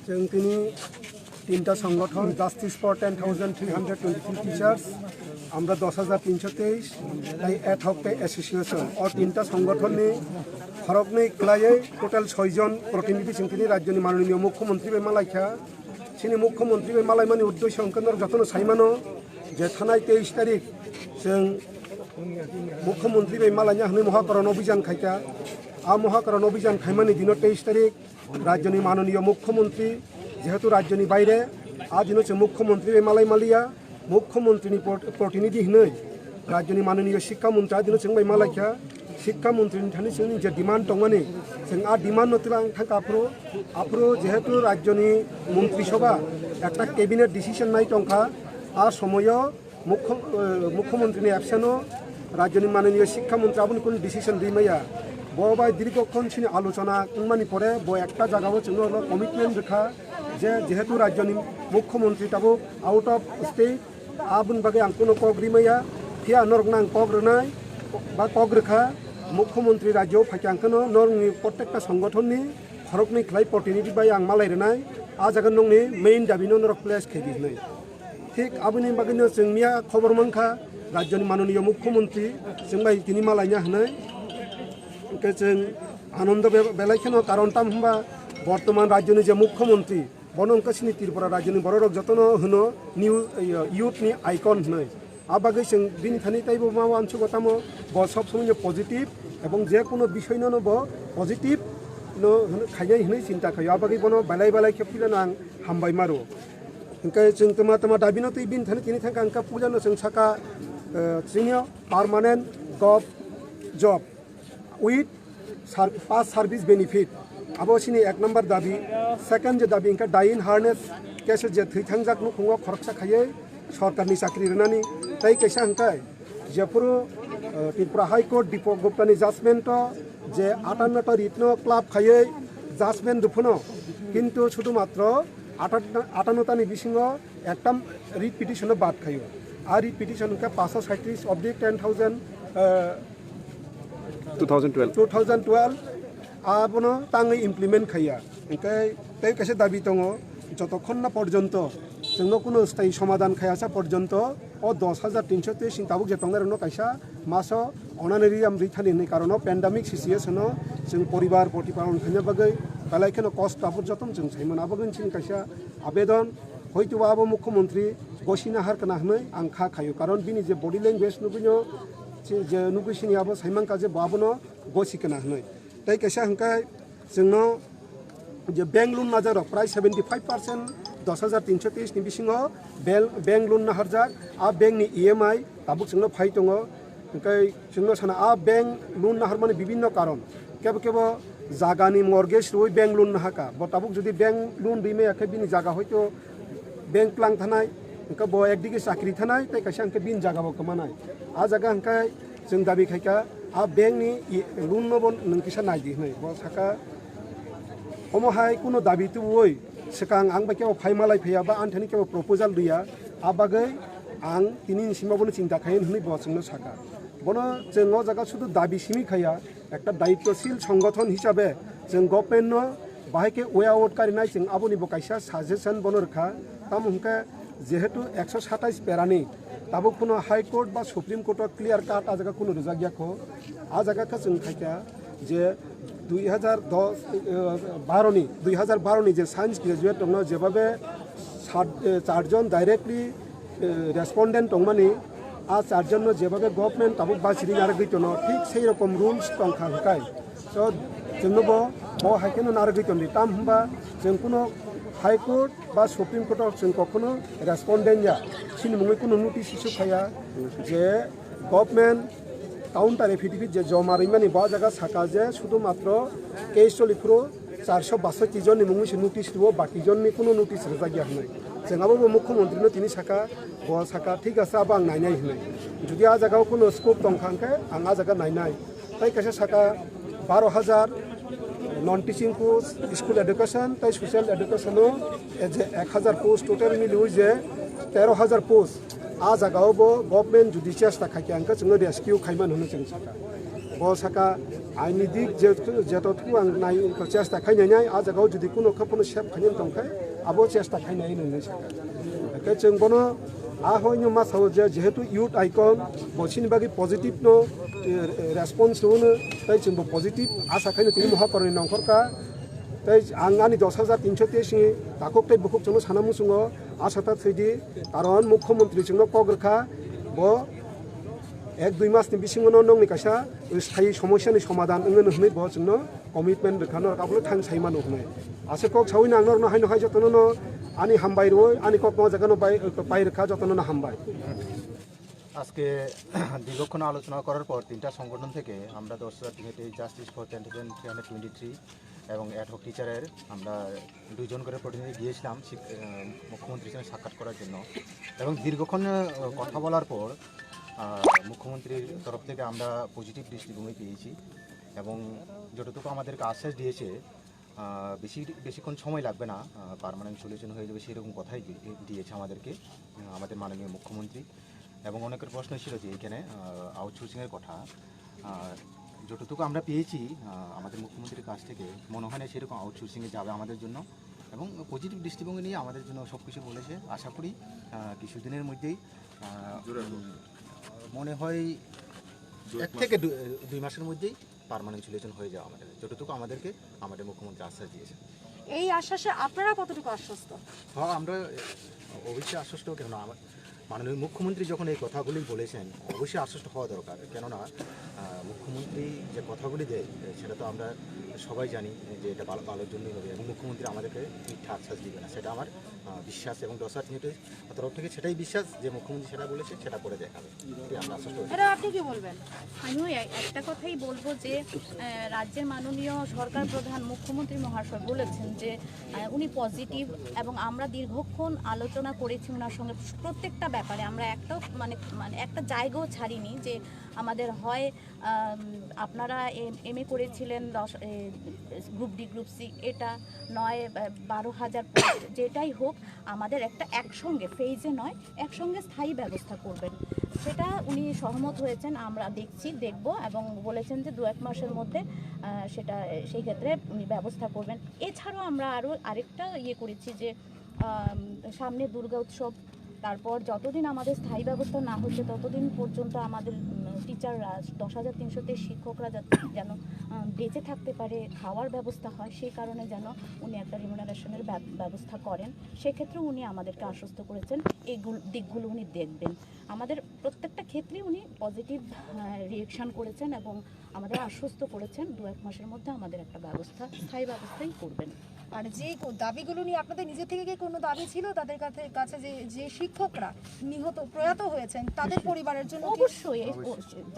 जों दिनै तीनटा संगठन জাস্টিস ফর 10,323 টিচার্স আমরা 10,323 তাই এডহক এসোসিয়েশন ও তিনটা সংগঠননি হরকनै ক্লাयै টোটাल 6 জন প্রতিনিধি जों दिनै রাজ্যनि माननीय मुख्यमंत्री बे मालायखा सिनि मुख्यमंत्री बे मालायमानि उद्देश्य अंकनर जतन साइमानो जे थानाय 23 तारिख जों मुख्यमंत्री बे मालायनि हनै महाकरण अभियान खायका आ महाकरण अभियान खायमानि दिन 23 तारिख राज्यनि माननीय मुख्यमंत्री जेहेतु राज्यनि बायरे आ दिन मुख्यमंत्री बे मालाय मालिया मुख्यमंत्री प्रतिनिधि हनै राज्यनि माननीय शिक्षा मंत्री आ दिन जों बे मालायखा शिक्षा मंत्री थानी जोंनि जे डिमांड दंमानि जों आ डिमांड नतला थांका आफरो जेहेतु राज्यनि मंत्रिसभा एकटा कैबिनेट डिसिजन नाय दंखा आ समय मुख्यमंत्री एबसेनो राज्यनि माननीय शिक्षा मंत्री आबुनि कोन डिसिजन दिमाया बबाय दीर्घक्षण आलोचना कुमानी परे ब एकटा जागाव जोंनो कमिटमेंट रेखा जे जेहेतु राज्यनि मुख्यमंत्री ताबो आउट अफ स्टेट आबुन बागे आं कोनो कग्रिमाया फिया नरगनां कग्रनाय बा कग्रखा मुख्यमंत्री राज्य फाइकांखनो नरनि प्रत्येकटा संगठननि खरकनि खलाय प्रतिनिधि बाय आं मालायरनाय आ जागोन नंनि मेइन दाबिनो नरक प्लेस खेदिनाय ठीक आबुनि बागैनो जोंनिया खबर मोनखा राज्यनि माननीय मुख्यमंत्री जों बाय दिनै मालायnya हनै के जों आनंद बेलायखेनो कारण ताम होनबा बर्तमान राज्यनि जे मुख्यमंत्री बनंकासिनि त्रिपुरा राज्यनि बररक जतन होनो निउ यूथनि आइकन हनै आ बागै जों दिनै थानि ताइबो मावा आनसुगतामो ब सब समय पजिटिव एवं जे कोनो विषयनो ब पजिटिव नो खायनाय हनै चिंता खायो आ बागै बनो बालाय खेबफिलान आं हामबाय मारो ओंखाय जों तमा दाबिनो तै बिन थानि तिनि थांका अंका पूजानो जों साका जोंनिया पार्मानेंट गभ जब उइथ पास सार्विस बेनिफिट आबोसिनी एक नम्बर दाबी सेकेंड जे दाबी इनका डाइन हार्नेस केसे जे थैथांजाक नुखुङो खरकसा खायै सरकारनि साख्रि रनानि तै कैसा हंखाय जेफोरो त्रिपुरा हाईकोर्ट दीपक गुप्तानि जाजमेंट जे 58टा रिटनो क्लाब खायै जाजमेंट दुफनो किन्तु शुधुमात्र 58टानि बिसिङो एकटा रिट पिटिशन बाद खायो आ रिट पिटिशन का 537/10,000 2012 आबनो ताङै इमप्लिमेंट खाया ओंखाय तै कैसे दाबी दङ যতক্ষণ না পর্যন্ত जोंनो কোনো स्थायी समाधान खायासा पर्यंत ओ 10,323 सिंताबुक जे टंगारनो कायसा मासो अनानेरि आम रिथानि नै कारण पेंडेमिक सिचुएशन जों परिवार प्रतिपालन खायनो बागै बालायखेनो कस्ट आफुर जतम जों साइमन आबगन सिन कायसा आवेदन हयतो आबो मुख्यमंत्री गसिना हारकना हनै आं खा खायो कारण बिनि जे बडी लैंग्वेज नुबिनो जे नुगुसिनि आबो साइमान काजे बाबनो गसिकना हनै तै कैसा हंखाय जोंनो जे बैंक लोन नाजारो प्राय 75% 10,323 नि बिसिङो बैंक लोन नाहारजाक आ बैंकनि EMI ताबुक जोंनो फाइ दङ ओंखाय जोंनो साना आ बैंक लोन नाहारमानि विभिन्न कारण केबो जागानि मर्गेज रुइ बैंक लोन नाहाका ब ताबुक जुदि बैंक लोन दिमेयाखै बिनि जागा हयतो बैंक प्लां थानाय ओंखा ब एकदिगे साख्रि थानाय तै कैसा अंके बिन जागाबो कमानाय आ जागा अंखाय जों दाबि खायका आ बैंकनि लोन नबो नोंकिसा नायदि हनै ब साका हमहाय कुनो दाबि तुवै सिगां आं बायकेव फाइमालाय फैया बा आंथानि केव प्रपोजाल दिया आ बागै आं तिनि सिमाबोनो चिंता खायन हनै ब जोंनो साका बनो जोंनो जागा शुधु दाबि सिमि खाया एकटा दायित्वशील संगठन हिसाबै जों गभर्नमेन्टनो बाहायके वे आउट कारिनाय जों आबोनि बकायसा साजेशन बनो रखा ताम हमके जेहेतु 127 पेरानि ताबो कुनो हाई कोर्ट बा सुप्रीम कोर्ट क्लियर काट आ जागा कुनो रजागियाखो आ जागा का जों खायका जे 2012 नि जे साइंस ग्रेजुएट दङ जेबाबे 4 जन डाइरेक्टली रेस्पोंडेंट दंमानि आ 4 जन जेबाबे गवर्नमेंट ताबो बासिरि नारगैतनो ठीक सेई रकम रूल्स दंखा हकाय सो जोंनो ब हाइकेनो नारगैतनो ताम हमबा जों कुनो हाई कोर्ट बा सुप्रीम कोर्ट जों कखनो रेस्पोंडेंट या सिनि मुङै कुनो नोटिस इस्यु खाया जे गवर्नमेंट काउंटर एफिडेविट जे जमा रैमानि बा जागा साका जे शुधुमात्र केस चलिफ्रो 462 जन मुङै नोटिस दिबो बाकी जननि कुनो नोटिस रजागिया हनै जोंहाबो मुख्यमंत्रीनो तिनि साका ब साका ठीक आसे आबो आं नायनाय हनै जुदि आ जागाव कुनो स्कोप दंखांखे आं आ जागा नायनाय तै कैसे साका 12,000 non teaching post school education तै सोशल एडुकेशनो जे 1,000 पोस्ट टोटल मिलि जे 13,000 पोस्ट आ जागावबो गवर्नमेंट जुदि चेष्टा खायके अंका जोंनो रेस्किउ खायमान होनो जों साका সাকা আইনি দিক যেতটুকু आं नाय চেষ্টা खायनाय आ जागाव जुदि कुनो खोनो सेफ खायनो दंखाय आबो चेष्टा खायनाय नोंनो साका एखे जों बनो आ होयनो मासाव जेहेतु युथ आइकन बसिनि बागै पजिटिभ नो रेसपन्स होनो ताई जोंबो पजिटिभ आसा खायनो तिनि महाकरनि नंखरका ताई आं आंनि 10,323 दाखोक्ताय बुकुक जोंनो सानामु सुङो आसाता थैदि कारन मुख्यमंत्री जोंनो पग्रखा बो 1-2 मासनि बिसिङावनो नंनि कायसा स्थायी समस्यानि समाधान ओंनो होनै बो जोंनो कमिटमेन्ट रखानो काबलो थां साइमा नहनै आसे कक सावि नांनर हाय हाय जतनो आनि हामबाय रय आनि कक न जागानो बाय रखा जतनो ना हामबाय আজকে দীর্ঘক্ষণ আলোচনা করার পর তিনটা সংগঠন থেকে আমরা 10,323 জাস্টিস ফর 10,323 এবং অ্যাডহক টিচারের আমরা 2 জন করে প্রতিনিধি গিয়েছিলাম মুখ্যমন্ত্রীর সঙ্গে সাক্ষাৎ করার জন্য এবং দীর্ঘক্ষণ কথা বলার পর মুখ্যমন্ত্রীর তরফ থেকে আমরা পজিটিভ দৃষ্টিভঙ্গি পেয়েছি এবং যতটুকু আমাদেরকে আশ্বাস দিয়েছে বেশিক্ষণ সময় লাগবে না পার্মানেন্ট সলিউশন হয়ে যাবে সেরকম কথাই দিয়েছে আমাদেরকে আমাদের মাননীয় মুখ্যমন্ত্রী এবং অনেকের প্রশ্ন ছিল যে এখানে আউটসোর্সিংয়ের কথা যতটুকু আমরা পেয়েছি আমাদের মুখ্যমন্ত্রীর কাছ থেকে মনে হয় না সেরকম আউটসোর্সিংয়ে যাবে আমাদের জন্য এবং পজিটিভ দৃষ্টিভঙ্গি নিয়ে আমাদের জন্য সব কিছু বলেছে আশা করি কিছুদিনের মধ্যেই মনে হয় 1 থেকে 2 মাসের মধ্যেই পার্মানেন্ট সলিউশন হয়ে যাওয়া আমাদের যতটুকু আমাদেরকে আমাদের মুখ্যমন্ত্রী আশ্বাস দিয়েছে। এই আশ্বাসে আপনারা কতটুকু আশ্বস্ত? হ্যাঁ আমরা অবশ্যই আশ্বস্ত কেন মাননীয় মুখ্যমন্ত্রী যখন এই কথাগুলি বলেছেন অবশ্যই আশ্বস্ত হওয়া দরকার কেননা মুখ্যমন্ত্রী যে কথাগুলি দেয় সেটা তো আমরা সবাই জানি যে এটা ভালোর জন্যই হবে এবং মুখ্যমন্ত্রী আমাদেরকে মিথ্যা আশ্বাস দিবে না সেটা আমার বিশ্বাস এবং দশার তরফ থেকে সেটাই বিশ্বাস যে মুখ্যমন্ত্রী সেটা বলেছে সেটা করে দেখাবে আমরা আশ্বস্ত। আপনি কি বলবেন? আমিও একটা কথাই বলবো যে রাজ্যের মাননীয় সরকার প্রধান মুখ্যমন্ত্রী মহাশয় বলেছেন যে উনি পজিটিভ এবং আমরা দীর্ঘক্ষণ আলোচনা করেছি ওনার সঙ্গে প্রত্যেকটা ব্যাপারে আমরা একটাও মানে একটা জায়গাও ছাড়িনি যে আমাদের হয় আপনারা এমএ করেছিলেন গ্রুপ ডি গ্রুপ সি এটা নয় 12,000 পোস্ট যেটাই হোক আমাদের একটা একসঙ্গে ফেজে নয় একসঙ্গে স্থায়ী ব্যবস্থা করবেন সেটা উনি সহমত হয়েছেন আমরা দেখব এবং বলেছেন যে 2-1 মাসের মধ্যে সেটা সেই ক্ষেত্রে উনি ব্যবস্থা করবেন। এছাড়াও আমরা আরেকটা করেছি যে সামনে দুর্গা উৎসব তারপর যতদিন আমাদের স্থায়ী ব্যবস্থা না হচ্ছে ততদিন পর্যন্ত আমাদের টিচাররা 10,323 শিক্ষকরা যেন বেঁচে থাকতে পারে খাওয়ার ব্যবস্থা হয় সেই কারণে যেন উনি একটা রিমুনারেশনের ব্যবস্থা করেন সেক্ষেত্রে উনি আমাদেরকে আশ্বস্ত করেছেন এই দিকগুলো উনি দেখবেন আমাদের প্রত্যেকটা ক্ষেত্রে উনি পজিটিভ রিঅ্যাকশন করেছেন এবং আমাদের আশ্বস্ত করেছেন 2-1 মাসের মধ্যে আমাদের একটা ব্যবস্থা স্থায়ী ব্যবস্থাই করবেন। আর যে দাবিগুলো নিয়ে আপনাদের নিজে থেকে কি কোনো দাবি ছিল তাদের কাছে যে শিক্ষকরা প্রয়াত হয়েছেন তাদের পরিবারের জন্য? অবশ্যই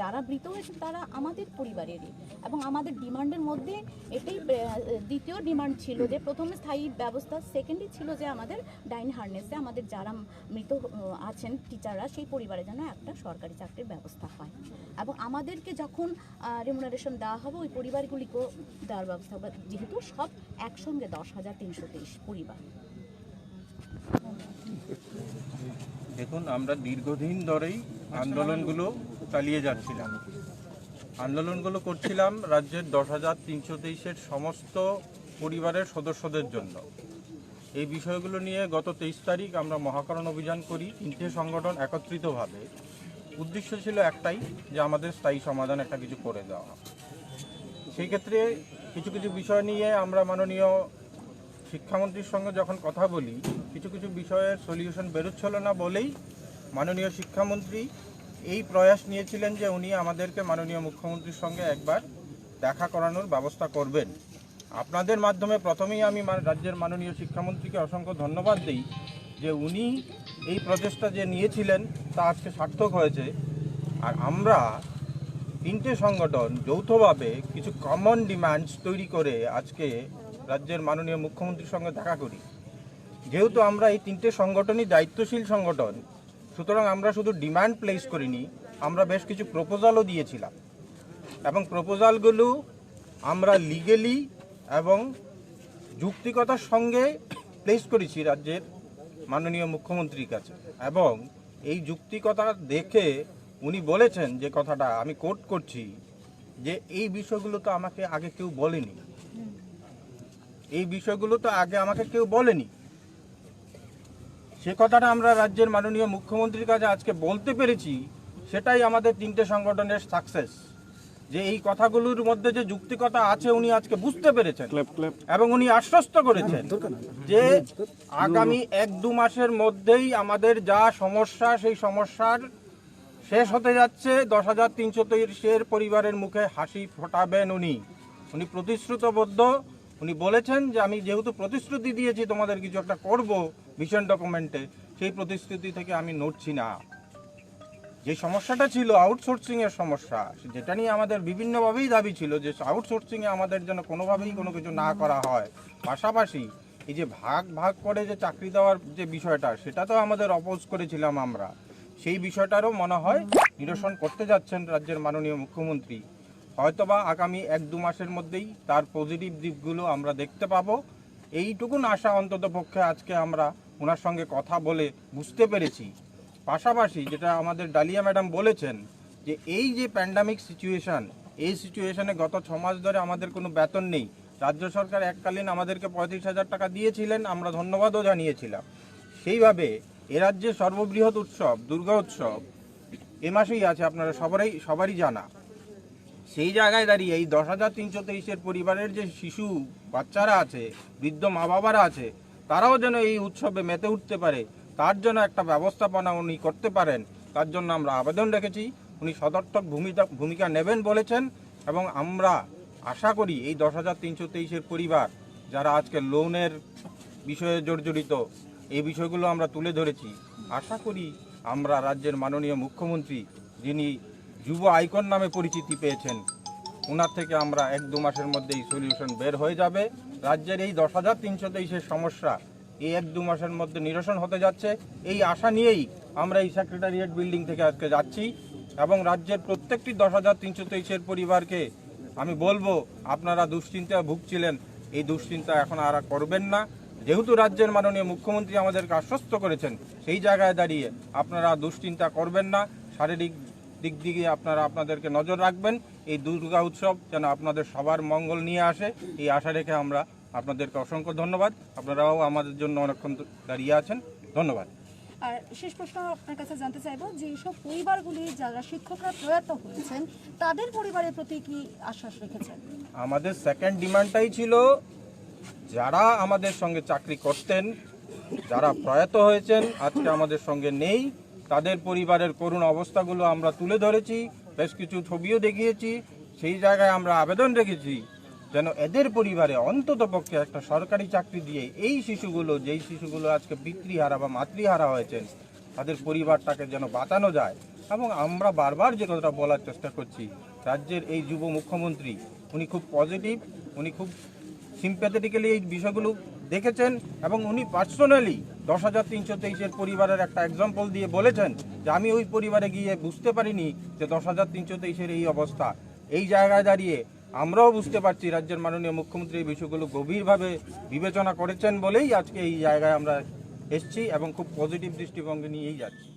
যারা মৃত হয়েছে তারা আমাদের পরিবারেরই এবং আমাদের ডিমান্ডের মধ্যে এটাই দ্বিতীয় ডিমান্ড ছিল যে প্রথমে স্থায়ী ব্যবস্থা সেকেন্ডই ছিল যে আমাদের ডাইন হার্নেসে আমাদের যারা মৃত আছেন টিচাররা সেই পরিবারের জন্য একটা সরকারি চাকরির ব্যবস্থা হয় এবং আমাদেরকে যখন রিমুনারেশন দেওয়া হবে ওই পরিবারগুলিকেও দেওয়ার ব্যবস্থা হবে যেহেতু সব একসঙ্গে 10,323 পরিবার। দেখুন আমরা দীর্ঘদিন ধরেই আন্দোলনগুলো চালিয়ে যাচ্ছিলাম আন্দোলনগুলো করছিলাম রাজ্যের 10,323-এর সমস্ত পরিবারের সদস্যদের জন্য। এই বিষয়গুলো নিয়ে গত 23 তারিখ আমরা মহাকরণ অভিযান করি 3টে সংগঠন একত্রিতভাবে। উদ্দেশ্য ছিল একটাই যে আমাদের স্থায়ী সমাধান একটা কিছু করে দেওয়া। সেই ক্ষেত্রে কিছু কিছু বিষয় নিয়ে আমরা মাননীয় শিক্ষামন্ত্রীর সঙ্গে যখন কথা বলি কিছু কিছু বিষয়ের সলিউশন বেরোচ্ছিল না বলেই মাননীয় শিক্ষামন্ত্রী এই প্রয়াস নিয়েছিলেন যে উনি আমাদেরকে মাননীয় মুখ্যমন্ত্রীর সঙ্গে একবার দেখা করানোর ব্যবস্থা করবেন। আপনাদের মাধ্যমে প্রথমেই আমি রাজ্যের মাননীয় শিক্ষামন্ত্রীকে অসংখ্য ধন্যবাদ দিই যে উনি এই প্রচেষ্টা যে নিয়েছিলেন তা আজকে সার্থক হয়েছে। আর আমরা 3টে সংগঠন যৌথভাবে কিছু কমন ডিমান্ডস তৈরি করে আজকে রাজ্যের মাননীয় মুখ্যমন্ত্রীর সঙ্গে দেখা করি। যেহেতু আমরা এই 3টে সংগঠনই দায়িত্বশীল সংগঠন সুতরাং আমরা শুধু ডিমান্ড প্লেস করিনি আমরা বেশ কিছু প্রপোজালও দিয়েছিলাম এবং প্রপোজালগুলো আমরা লিগেলি এবং যুক্তিকতার সঙ্গে প্লেস করেছি রাজ্যের মাননীয় মুখ্যমন্ত্রীর কাছে এবং এই যুক্তিকতা দেখে উনি বলেছেন যে কথাটা আমি কোট করছি যে এই বিষয়গুলো তো আমাকে আগে কেউ বলেনি, এই বিষয়গুলো তো আগে আমাকে কেউ বলেনি। সে কথাটা আমরা রাজ্যের মাননীয় মুখ্যমন্ত্রীর কাছে আজকে বলতে পেরেছি, সেটাই আমাদের তিনটে সংগঠনের সাকসেস। যে এই কথাগুলোর মধ্যে যে যুক্তিকতা আছে উনি আজকে বুঝতে পেরেছেন এবং উনি আশ্বস্ত করেছেন যে আগামী 1-2 মাসের মধ্যেই আমাদের যা সমস্যা সেই সমস্যার শেষ হতে যাচ্ছে। 10,323 পরিবারের মুখে হাসি ফোটাবেন উনি প্রতিশ্রুতিবদ্ধ। উনি বলেছেন যে আমি যেহেতু প্রতিশ্রুতি দিয়েছি তোমাদের কিছু একটা করব ভিশন ডকুমেন্টে, সেই প্রতিশ্রুতি থেকে আমি নড়ছি না। যে সমস্যাটা ছিল আউটসোর্সিং এর সমস্যা, যেটা নিয়ে আমাদের বিভিন্নভাবেই দাবি ছিল যে আউটসোর্সিং এ আমাদের যেন কোনোভাবেই কোনো কিছু না করা হয়। পাশাপাশি এই যে ভাগ ভাগ করে যে চাকরি দেওয়ার যে বিষয়টা, সেটা তো আমাদের অপোজ করেছিলাম আমরা। সেই বিষয়টারও মনে হয় নিরসন করতে যাচ্ছেন রাজ্যের মাননীয় মুখ্যমন্ত্রী। হয়তোবা আগামী 1-2 মাসের মধ্যেই তার পজিটিভ দিকগুলো আমরা দেখতে পাবো। এইটুকুন আশা অন্তত পক্ষে আজকে আমরা ওনার সঙ্গে কথা বলে বুঝতে পেরেছি। পাশাপাশি যেটা আমাদের ডালিয়া ম্যাডাম বলেছেন যে এই যে প্যান্ডামিক সিচুয়েশন, এই সিচুয়েশনে গত 6 মাস ধরে আমাদের কোনো বেতন নেই। রাজ্য সরকার এককালীন আমাদেরকে 35,000 টাকা দিয়েছিলেন, আমরা ধন্যবাদও জানিয়েছিলাম। সেইভাবে এ রাজ্যের সর্ববৃহৎ উৎসব দুর্গা উৎসব এ মাসেই আছে, আপনারা সবারই জানা। সেই জায়গায় দাঁড়িয়ে এই 10,323 পরিবারের যে শিশু বাচ্চারা আছে, বৃদ্ধ মা বাবারা আছে, তারাও যেন এই উৎসবে মেতে উঠতে পারে, তার জন্য একটা ব্যবস্থাপনা উনি করতে পারেন, তার জন্য আমরা আবেদন রেখেছি। উনি সদর্থক ভূমিকা নেবেন বলেছেন এবং আমরা আশা করি এই 10,323 পরিবার যারা আজকে লোনের বিষয়ে জর্জরিত, এই বিষয়গুলো আমরা তুলে ধরেছি। আশা করি আমরা রাজ্যের মাননীয় মুখ্যমন্ত্রী, যিনি যুব আইকন নামে পরিচিতি পেয়েছেন, ওনার থেকে আমরা 1-2 মাসের মধ্যেই সলিউশন বের হয়ে যাবে। রাজ্যের এই 10,323 সমস্যা এই 1-2 মাসের মধ্যে নিরসন হতে যাচ্ছে, এই আশা নিয়েই আমরা এই সেক্রেটারিয়েট বিল্ডিং থেকে আজকে যাচ্ছি এবং রাজ্যের প্রত্যেকটি 10,323 পরিবারকে আমি বলবো, আপনারা দুশ্চিন্তায় ভুগছিলেন, এই দুশ্চিন্তা এখন আর করবেন না। যেহেতু রাজ্যের মাননীয় মুখ্যমন্ত্রী আমাদেরকে আশ্বস্ত করেছেন, সেই জায়গায় দাঁড়িয়ে আপনারা দুশ্চিন্তা করবেন না। শারীরিক দিক দিকে আপনারা আপনাদেরকে নজর রাখবেন। এই দুর্গা উৎসব যেন আপনাদের সবার মঙ্গল নিয়ে আসে, এই আশা রেখে আমরা আপনাদেরকে অসংখ্য ধন্যবাদ। আপনারাও আমাদের জন্য অনেকক্ষণ দাঁড়িয়ে আছেন, ধন্যবাদ। আর শেষ প্রশ্ন আপনার কাছে জানতে চাইবো যে এইসব পরিবারগুলি যারা শিক্ষকরা প্রয়াত হয়েছেন তাদের পরিবারের প্রতি কি আশ্বাস রেখেছেন? আমাদের সেকেন্ড ডিমান্ডটাই ছিল, যারা আমাদের সঙ্গে চাকরি করতেন, যারা প্রয়াত হয়েছেন আজকে আমাদের সঙ্গে নেই, তাদের পরিবারের করুণ অবস্থাগুলো আমরা তুলে ধরেছি, বেশ কিছু ছবিও দেখিয়েছি। সেই জায়গায় আমরা আবেদন রেখেছি যেন এদের পরিবারে অন্তত পক্ষে একটা সরকারি চাকরি দিয়ে এই শিশুগুলো, যেই শিশুগুলো আজকে পিতৃহারা বা মাতৃহারা হয়েছেন, তাদের পরিবারটাকে যেন বাঁচানো যায়। এবং আমরা বারবার যে কথাটা বলার চেষ্টা করছি, রাজ্যের এই যুব মুখ্যমন্ত্রী উনি খুব পজিটিভ, উনি খুব সিম্প্যাথেটিক্যালি এই বিষয়গুলো দেখেছেন এবং উনি পার্সোনালি 10,323 পরিবারের একটা এক্সাম্পল দিয়ে বলেছেন যে আমি ওই পরিবারে গিয়ে বুঝতে পারিনি যে 10,323 এই অবস্থা। এই জায়গায় দাঁড়িয়ে আমরাও বুঝতে পারছি রাজ্যের মাননীয় মুখ্যমন্ত্রী এই বিষয়গুলো গভীরভাবে বিবেচনা করেছেন বলেই আজকে এই জায়গায় আমরা এসেছি এবং খুব পজিটিভ দৃষ্টিভঙ্গি নিয়েই যাচ্ছি।